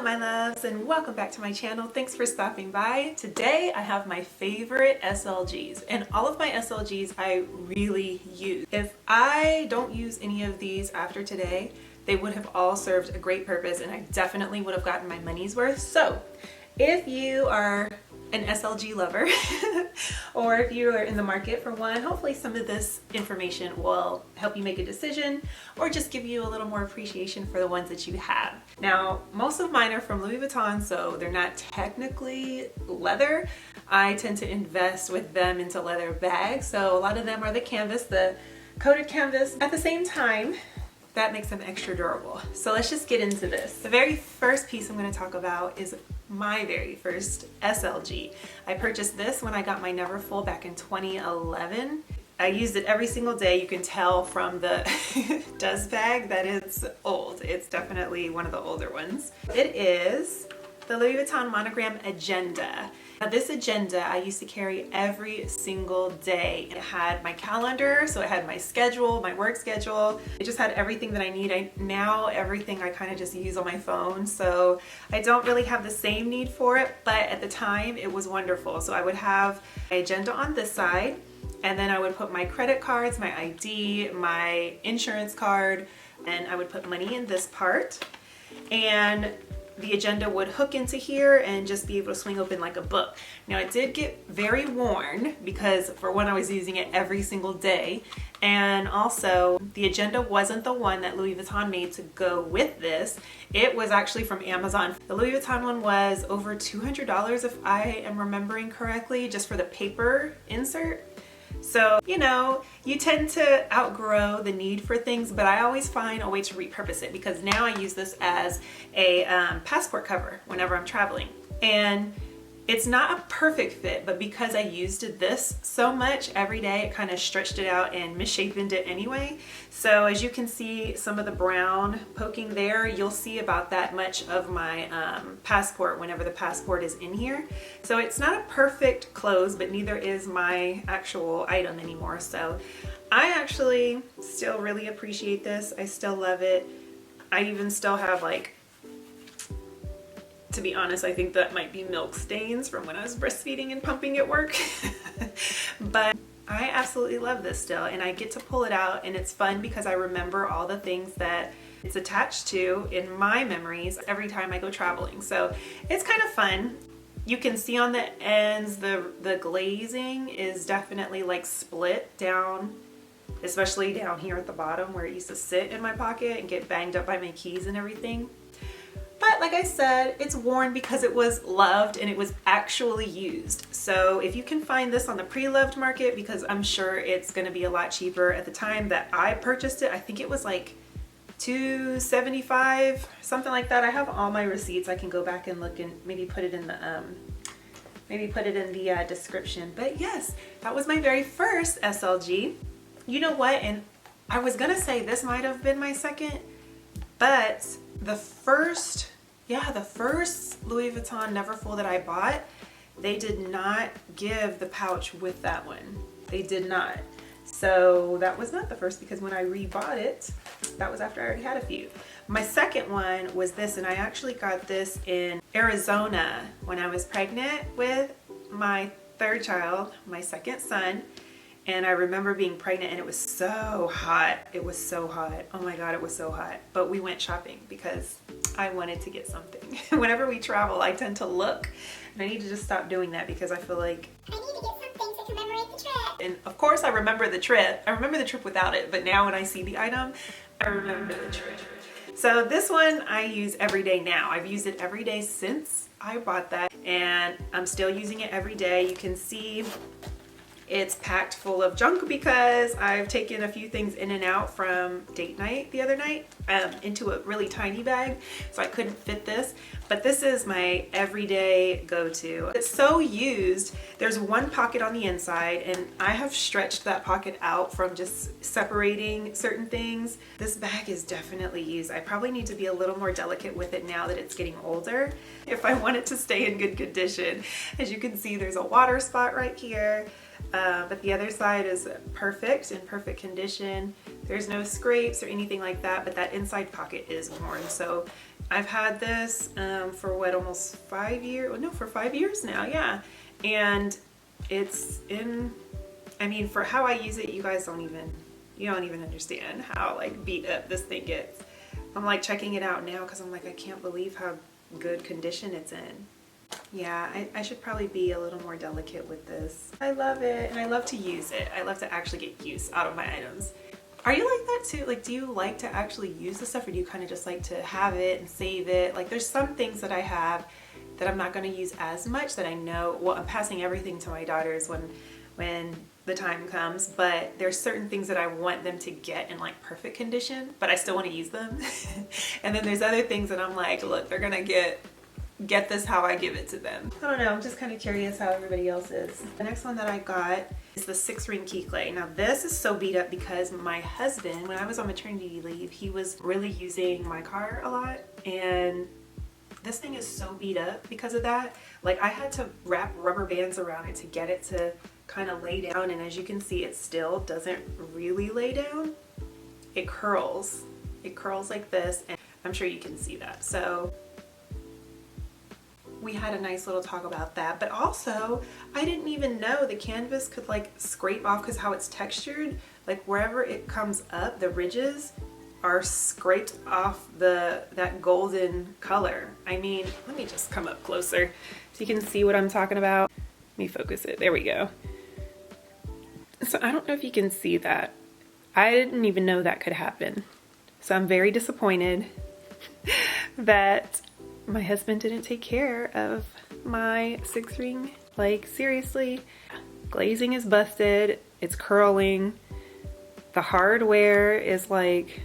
my loves, and welcome back to my channel. Thanks for stopping by. Today I have my favorite SLGs, and all of my SLGs I really use. If I don't use any of these after today, they would have all served a great purpose and I definitely would have gotten my money's worth. So if you are an SLG lover or if you are in the market for one, hopefully some of this information will help you make a decision or just give you a little more appreciation for the ones that you have. Now, most of mine are from Louis Vuitton, so they're not technically leather. I tend to invest with them into leather bags, so a lot of them are the canvas, the coated canvas. At the same time, that makes them extra durable. So let's just get into this. The very first piece I'm going to talk about is my very first SLG. I purchased this when I got my Never Full back in 2011. I used it every single day. You can tell from the dust bag that it's old. It's definitely one of the older ones. It is the Louis Vuitton Monogram Agenda. Now this agenda I used to carry every single day. It had my calendar, so it had my schedule, my work schedule. It just had everything that I need. Now everything I kind of just use on my phone, so I don't really have the same need for it, but at the time it was wonderful. So I would have my agenda on this side, and then I would put my credit cards, my ID, my insurance card, and I would put money in this part. And the agenda would hook into here and just be able to swing open like a book. Now it did get very worn because for one I was using it every single day, and also the agenda wasn't the one that Louis Vuitton made to go with this. It was actually from Amazon. The Louis Vuitton one was over $200 if I am remembering correctly, just for the paper insert. So, you know, you tend to outgrow the need for things, but I always find a way to repurpose it because now I use this as a passport cover whenever I'm traveling. And it's not a perfect fit, but because I used this so much every day, it kind of stretched it out and misshapened it anyway. So as you can see, some of the brown poking there, you'll see about that much of my passport whenever the passport is in here. So it's not a perfect close, but neither is my actual item anymore. So I actually still really appreciate this. I still love it. I even still have, like, to be honest, I think that might be milk stains from when I was breastfeeding and pumping at work. But I absolutely love this still, and I get to pull it out, and it's fun because I remember all the things that it's attached to in my memories every time I go traveling. So it's kind of fun. You can see on the ends the glazing is definitely like split down, especially down here at the bottom where it used to sit in my pocket and get banged up by my keys and everything. But like I said, it's worn because it was loved and it was actually used. So if you can find this on the pre-loved market, because I'm sure it's going to be a lot cheaper. At the time that I purchased it, I think it was like $275, something like that. I have all my receipts. I can go back and look and maybe put it in the description. But yes, that was my very first SLG. You know what? And I was gonna say this might have been my second, but the first Louis Vuitton Never Full that I bought, they did not give the pouch with that one. They did not. So that was not the first, because when I rebought it, that was after I already had a few. My second one was this, and I actually got this in Arizona when I was pregnant with my third child, my second son. And I remember being pregnant and it was so hot. It was so hot. Oh my God, it was so hot. But we went shopping because I wanted to get something. Whenever we travel, I tend to look, and I need to just stop doing that because I feel like I need to get something to commemorate the trip. And of course I remember the trip. I remember the trip without it, but now when I see the item, I remember the trip. So this one I use every day now. I've used it every day since I bought that, and I'm still using it every day. You can see it's packed full of junk because I've taken a few things in and out from date night the other night into a really tiny bag, so I couldn't fit this. But this is my everyday go-to. It's so used. There's one pocket on the inside, and I have stretched that pocket out from just separating certain things. This bag is definitely used. I probably need to be a little more delicate with it now that it's getting older if I want it to stay in good condition. As you can see, there's a water spot right here. But the other side is perfect, in perfect condition. There's no scrapes or anything like that, but that inside pocket is worn. So I've had this for what, almost 5 years? Oh, no, for 5 years now, yeah. And it's in, I mean, for how I use it, you don't even understand how like beat up this thing gets. I'm like checking it out now because I'm like, I can't believe how good condition it's in. Yeah, I should probably be a little more delicate with this. I love it, and I love to use it. I love to actually get use out of my items. Are you like that too? Like, do you like to actually use the stuff, or do you kind of just like to have it and save it? Like, there's some things that I have that I'm not going to use as much, that I know, well, I'm passing everything to my daughters when the time comes, but there's certain things that I want them to get in like perfect condition, but I still want to use them. And then there's other things that I'm like, look, they're gonna get this how I give it to them. I don't know, I'm just kind of curious how everybody else is. The next one that I got is the 6-ring key clay. Now this is so beat up because my husband, when I was on maternity leave, he was really using my car a lot, and this thing is so beat up because of that. Like, I had to wrap rubber bands around it to get it to kind of lay down, and as you can see, it still doesn't really lay down. It curls like this, and I'm sure you can see that. So we had a nice little talk about that, but also I didn't even know the canvas could like scrape off, because how it's textured, like wherever it comes up, the ridges are scraped off that golden color. I mean, let me just come up closer so you can see what I'm talking about. Let me focus it. There we go. So I don't know if you can see that. I didn't even know that could happen. So I'm very disappointed that my husband didn't take care of my 6-ring. Like, seriously, glazing is busted. It's curling. The hardware is like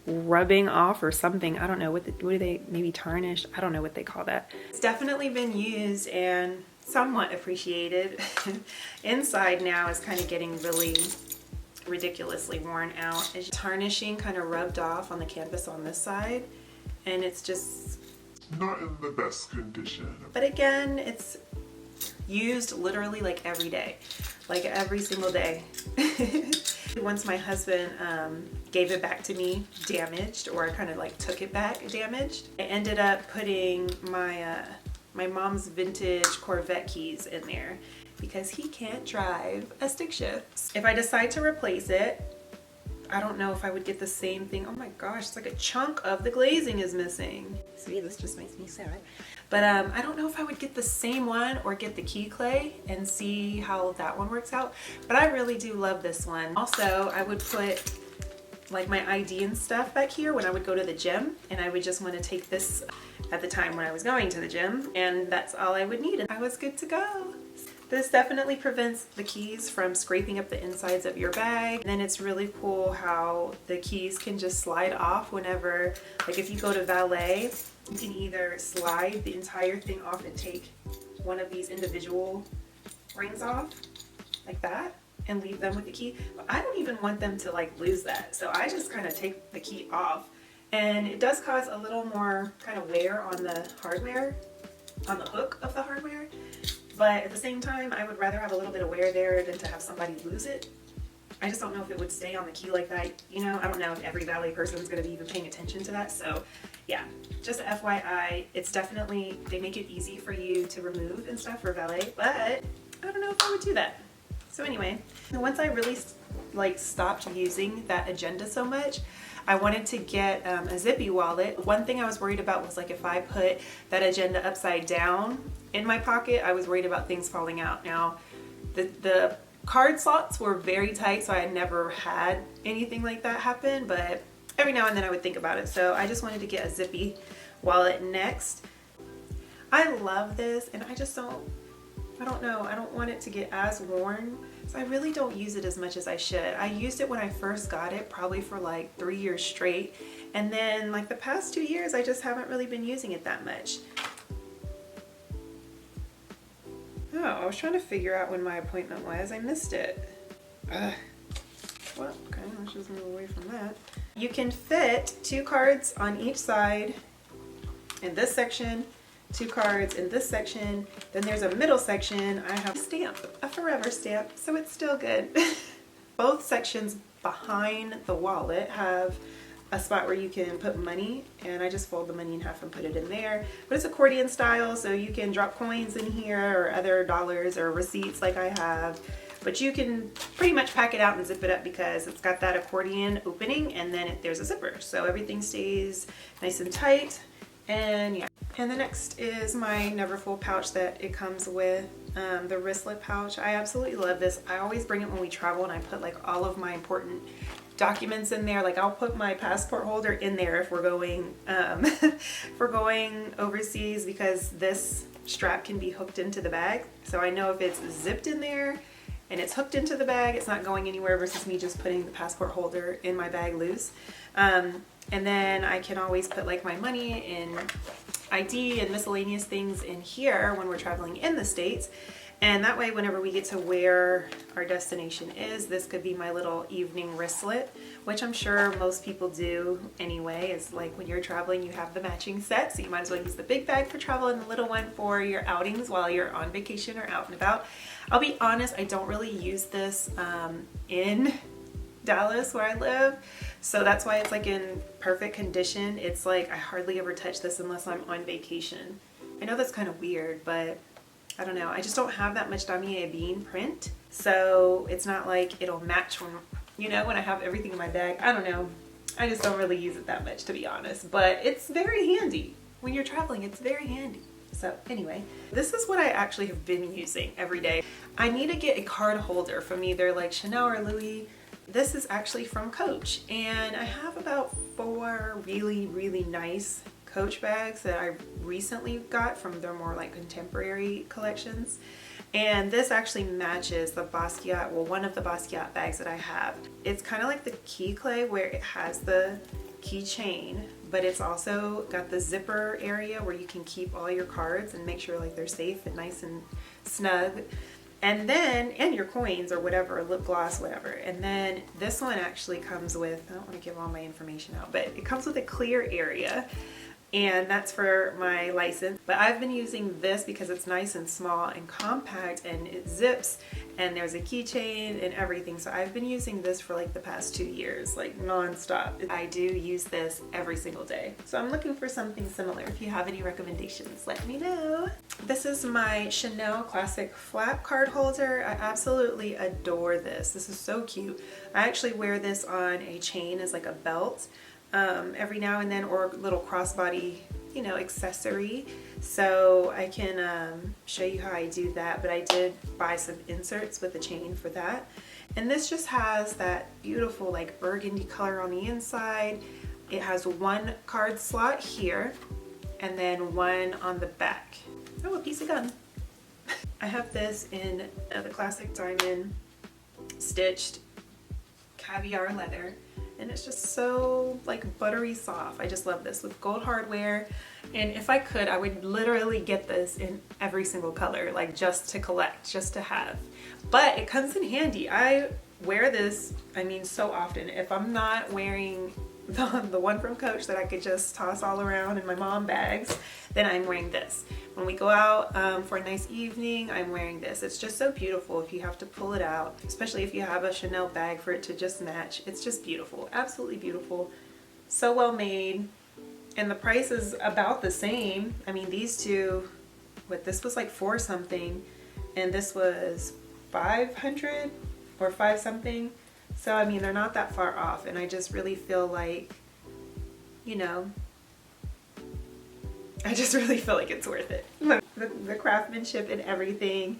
rubbing off or something. I don't know what do they, maybe tarnished? I don't know what they call that. It's definitely been used and somewhat appreciated. Inside now is kind of getting really ridiculously worn out. It's tarnishing kind of rubbed off on the canvas on this side, and it's just not in the best condition. But again, it's used literally like every day, like every single day. Once my husband gave it back to me damaged, or I kind of like took it back damaged, I ended up putting my my mom's vintage Corvette keys in there because he can't drive a stick shift. If I decide to replace it, I don't know if I would get the same thing. Oh my gosh, it's like a chunk of the glazing is missing. See, this just makes me sad. But I don't know if I would get the same one or get the key clay and see how that one works out. But I really do love this one. Also, I would put like my ID and stuff back here when I would go to the gym, and I would just want to take this at the time when I was going to the gym, and that's all I would need, and I was good to go. This definitely prevents the keys from scraping up the insides of your bag. And then it's really cool how the keys can just slide off whenever, like if you go to valet, you can either slide the entire thing off and take one of these individual rings off like that and leave them with the key. But I don't even want them to like lose that. So I just kind of take the key off, and it does cause a little more kind of wear on the hardware, on the hook of the hardware. But at the same time, I would rather have a little bit of wear there than to have somebody lose it. I just don't know if it would stay on the key like that. You know, I don't know if every valet person is going to be even paying attention to that. So yeah, just FYI, it's definitely, they make it easy for you to remove and stuff for valet, but I don't know if I would do that. So anyway, once I really like stopped using that agenda so much, I wanted to get a zippy wallet. One thing I was worried about was like if I put that agenda upside down in my pocket, I was worried about things falling out. Now, the card slots were very tight, so I had never had anything like that happen, but every now and then I would think about it. So I just wanted to get a zippy wallet next. I love this, and I don't know, I don't want it to get as worn, so I really don't use it as much as I should. I used it when I first got it, probably for like 3 years straight, and then like the past 2 years I just haven't really been using it that much. Oh, I was trying to figure out when my appointment was. I missed it. Well, okay, let's just move away from that. You can fit 2 cards on each side in this section, 2 cards in this section, then there's a middle section. I have a stamp, a forever stamp, so it's still good. Both sections behind the wallet have a spot where you can put money, and I just fold the money in half and put it in there. But it's accordion style, so you can drop coins in here or other dollars or receipts like I have. But you can pretty much pack it out and zip it up because it's got that accordion opening, and then there's a zipper. So everything stays nice and tight. And yeah. And the next is my Neverfull pouch that it comes with, the wristlet pouch. I absolutely love this. I always bring it when we travel, and I put like all of my important documents in there. Like I'll put my passport holder in there if we're going overseas, because this strap can be hooked into the bag. So I know if it's zipped in there and it's hooked into the bag, it's not going anywhere, versus me just putting the passport holder in my bag loose. And then I can always put like my money and ID and miscellaneous things in here when we're traveling in the States. And that way, whenever we get to where our destination is, this could be my little evening wristlet, which I'm sure most people do anyway. It's like when you're traveling, you have the matching set, so you might as well use the big bag for travel and the little one for your outings while you're on vacation or out and about. I'll be honest, I don't really use this in Dallas where I live, so that's why it's like in perfect condition. It's like I hardly ever touch this unless I'm on vacation. I know that's kind of weird, but I don't know. I just don't have that much damier bean print, so it's not like it'll match when, you know, when I have everything in my bag. I don't know. I just don't really use it that much, to be honest, but it's very handy. When you're traveling, it's very handy. So anyway, this is what I actually have been using every day. I need to get a card holder from either like Chanel or Louis. This is actually from Coach, and I have about 4 really, really nice Coach bags that I recently got from their more like contemporary collections. And this actually matches the Basquiat, well, one of the Basquiat bags that I have. It's kind of like the key clay where it has the keychain, but it's also got the zipper area where you can keep all your cards and make sure like they're safe and nice and snug. And then, and your coins or whatever, lip gloss, whatever. And then this one actually comes with, I don't want to give all my information out, but it comes with a clear area, and that's for my license. But I've been using this because it's nice and small and compact, and it zips, and there's a keychain and everything. So I've been using this for like the past 2 years, like non-stop. I do use this every single day. So I'm looking for something similar. If you have any recommendations, let me know. This is my Chanel Classic Flap card holder. I absolutely adore this. This is so cute. I actually wear this on a chain as like a belt every now and then, or a little crossbody, you know, accessory. So I can show you how I do that, but I did buy some inserts with the chain for that. And this just has that beautiful like burgundy color on the inside. It has 1 card slot here and then 1 on the back. Oh, a piece of gum. I have this in the classic diamond stitched caviar leather, and it's just so like buttery soft. I just love this with gold hardware, and if I could, I would literally get this in every single color, like just to collect, just to have. But it comes in handy. I wear this, I mean, so often. If I'm not wearing the one from Coach that I could just toss all around in my mom bags, then I'm wearing this. When we go out for a nice evening, I'm wearing this. It's just so beautiful if you have to pull it out, especially if you have a Chanel bag for it to just match. It's just beautiful, absolutely beautiful. So well made, and the price is about the same. I mean, these two, what, this was like 4 something, and this was 500 or 5 something. So I mean, they're not that far off, and I just really feel like, you know, I just really feel like it's worth it. The craftsmanship and everything,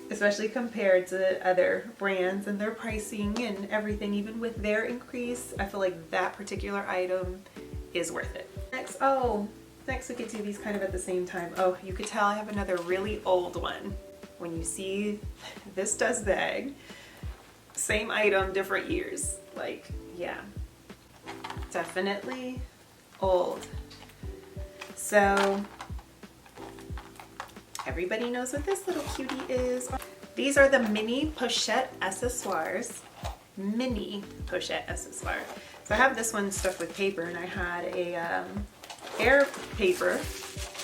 especially compared to other brands and their pricing and everything, even with their increase, I feel like that particular item is worth it. Next we could do these kind of at the same time. Oh, you could tell I have another really old one. When you see this dust bag, same item, different years. Like, yeah, definitely old. So everybody knows what this little cutie is. These are the mini pochette accessoires. Mini pochette accessoire. So I have this one stuffed with paper, and I had a air paper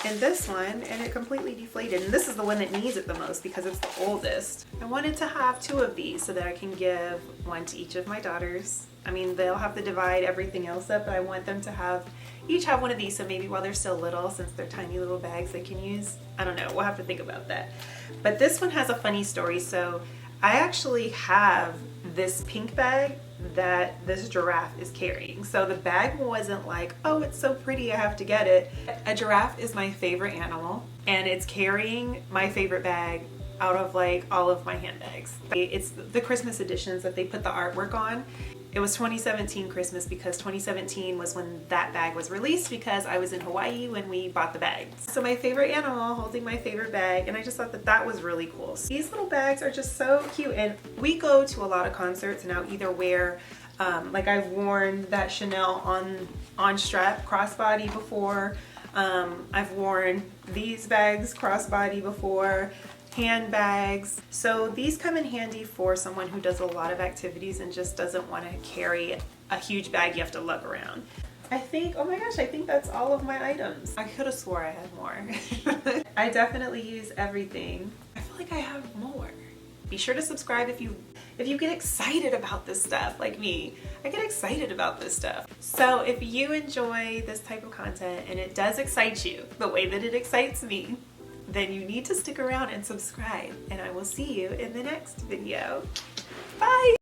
in this one, and it completely deflated. And this is the one that needs it the most because it's the oldest. I wanted to have 2 of these so that I can give one to each of my daughters I mean, they'll have to divide everything else up, but I want them to have each have one of these, so maybe while they're still little, since they're tiny little bags they can use. I don't know, we'll have to think about that. But this one has a funny story. So I actually have this pink bag that this giraffe is carrying. So the bag wasn't like, oh, it's so pretty, I have to get it. A giraffe is my favorite animal, and it's carrying my favorite bag out of like all of my handbags. It's the Christmas editions that they put the artwork on. It was 2017 Christmas because 2017 was when that bag was released, because I was in Hawaii when we bought the bag. So my favorite animal holding my favorite bag, and I just thought that that was really cool. So these little bags are just so cute, and we go to a lot of concerts, and I'll either wear, like I've worn that Chanel on strap crossbody before. I've worn these bags crossbody before. Handbags. So these come in handy for someone who does a lot of activities and just doesn't want to carry a huge bag you have to lug around. I think, oh my gosh, I think that's all of my items. I could have swore I had more. I definitely use everything. I feel like I have more. Be sure to subscribe if you get excited about this stuff like me. I get excited about this stuff. So if you enjoy this type of content and it does excite you the way that it excites me, then you need to stick around and subscribe, and I will see you in the next video. Bye!